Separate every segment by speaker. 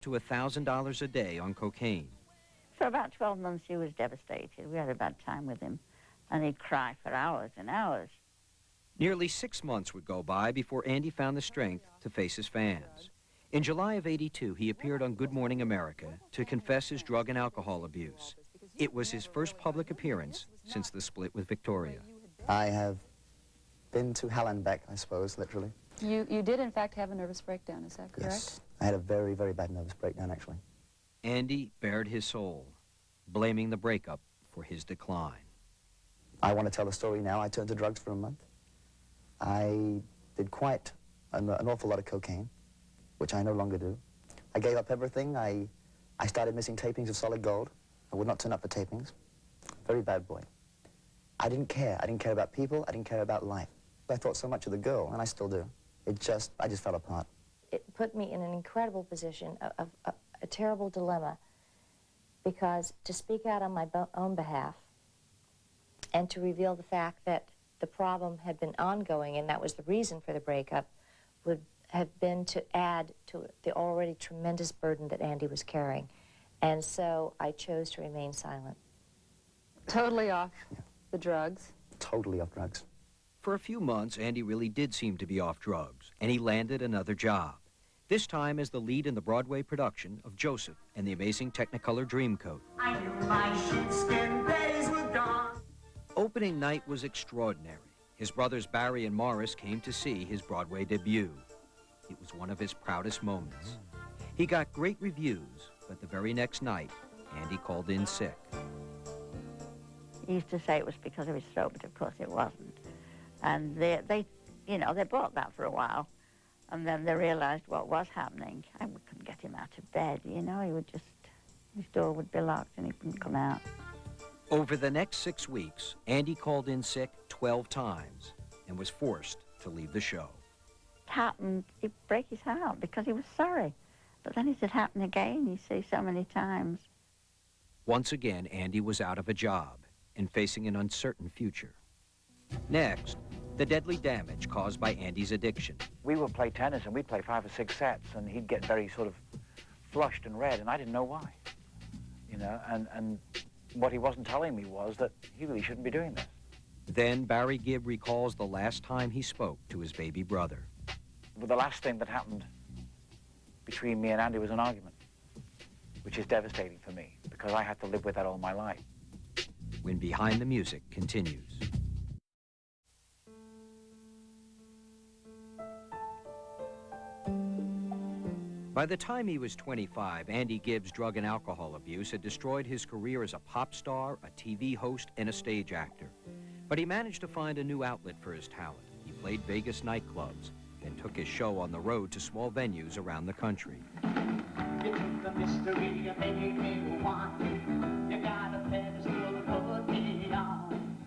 Speaker 1: to $1,000 a day on cocaine.
Speaker 2: For about 12 months, he was devastated. We had a bad time with him, and he'd cry for hours and hours.
Speaker 1: Nearly 6 months would go by before Andy found the strength to face his fans. In July of '82, he appeared on Good Morning America to confess his drug and alcohol abuse. It was his first public appearance since the split with Victoria.
Speaker 3: I have been to hell and back, I suppose, literally.
Speaker 4: You did, in fact, have a nervous breakdown, is that correct?
Speaker 3: Yes, I had a very, very bad nervous breakdown, actually.
Speaker 1: Andy bared his soul, blaming the breakup for his decline.
Speaker 3: I want to tell the story now. I turned to drugs for a month. I did quite an awful lot of cocaine, which I no longer do. I gave up everything. I started missing tapings of Solid Gold. I would not turn up for tapings. Very bad boy. I didn't care. I didn't care about people. I didn't care about life. I thought so much of the girl, and I still do. I just fell apart.
Speaker 5: It put me in an incredible position, a terrible dilemma, because to speak out on my own behalf and to reveal the fact that the problem had been ongoing and that was the reason for the breakup would have been to add to the already tremendous burden that Andy was carrying. And so I chose to remain silent.
Speaker 4: Totally off the drugs?
Speaker 3: Totally off drugs.
Speaker 1: For a few months, Andy really did seem to be off drugs, and he landed another job, this time as the lead in the Broadway production of Joseph and the Amazing Technicolor Dreamcoat.
Speaker 6: I knew my sheepskin days were gone.
Speaker 1: Opening night was extraordinary. His brothers Barry and Morris came to see his Broadway debut. It was one of his proudest moments. He got great reviews, but the very next night, Andy called in sick.
Speaker 2: He used to say it was because of his throat, but of course it wasn't. And they bought that for a while, and then they realized what was happening. I couldn't get him out of bed, you know. He would just, his door would be locked and he couldn't come out.
Speaker 1: Over the next 6 weeks, Andy called in sick 12 times and was forced to leave the show.
Speaker 2: It happened, he'd break his heart because he was sorry. But then it had happened again, you see, so many times.
Speaker 1: Once again, Andy was out of a job and facing an uncertain future. Next, the deadly damage caused by Andy's addiction.
Speaker 7: We would play tennis and we'd play 5 or 6 sets and he'd get very sort of flushed and red and I didn't know why. You know, and what he wasn't telling me was that he really shouldn't be doing this.
Speaker 1: Then Barry Gibb recalls the last time he spoke to his baby brother.
Speaker 7: But the last thing that happened between me and Andy was an argument, which is devastating for me because I had to live with that all my life.
Speaker 1: When Behind the Music continues. By the time he was 25, Andy Gibb's drug and alcohol abuse had destroyed his career as a pop star, a TV host, and a stage actor. But he managed to find a new outlet for his talent. He played Vegas nightclubs and took his show on the road to small venues around the country.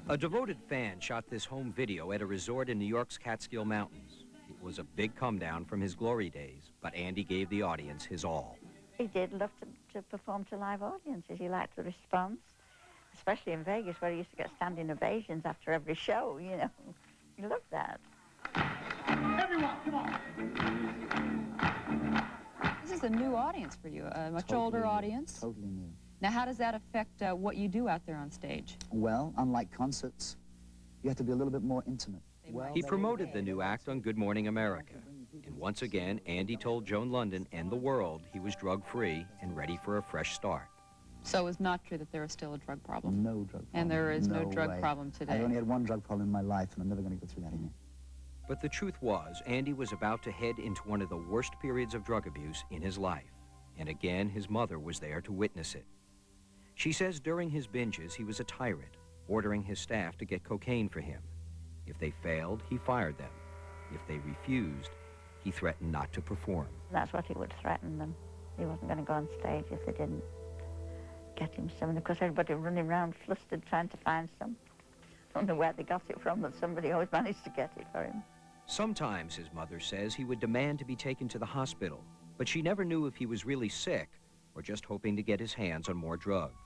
Speaker 1: A devoted fan shot this home video at a resort in New York's Catskill Mountains. It was a big come down from his glory days, but Andy gave the audience his all.
Speaker 2: He did love to perform to live audiences. He liked the response, especially in Vegas where he used to get standing ovations after every show, you know. He loved that.
Speaker 6: Everyone, come on.
Speaker 4: This is a new audience for you, a much older audience.
Speaker 3: Totally new.
Speaker 4: Now, how does that affect what you do out there on stage?
Speaker 3: Well, unlike concerts, you have to be a little bit more intimate.
Speaker 1: He promoted the new act on Good Morning America. And once again, Andy told Joan London and the world he was drug-free and ready for a fresh start.
Speaker 4: So it's not true that there is still a drug problem?
Speaker 3: No drug problem.
Speaker 4: And there is no drug
Speaker 3: way.
Speaker 4: problem today?
Speaker 3: I only had one drug problem in my life, and I'm never going to go through that again.
Speaker 1: But the truth was, Andy was about to head into one of the worst periods of drug abuse in his life. And again, his mother was there to witness it. She says during his binges, he was a tyrant, ordering his staff to get cocaine for him. If they failed, he fired them. If they refused, he threatened not to perform.
Speaker 2: That's what he would threaten them. He wasn't going to go on stage if they didn't get him some. And of course, everybody running around flustered trying to find some. I don't know where they got it from, but somebody always managed to get it for him.
Speaker 1: Sometimes, his mother says, he would demand to be taken to the hospital, but she never knew if he was really sick or just hoping to get his hands on more drugs.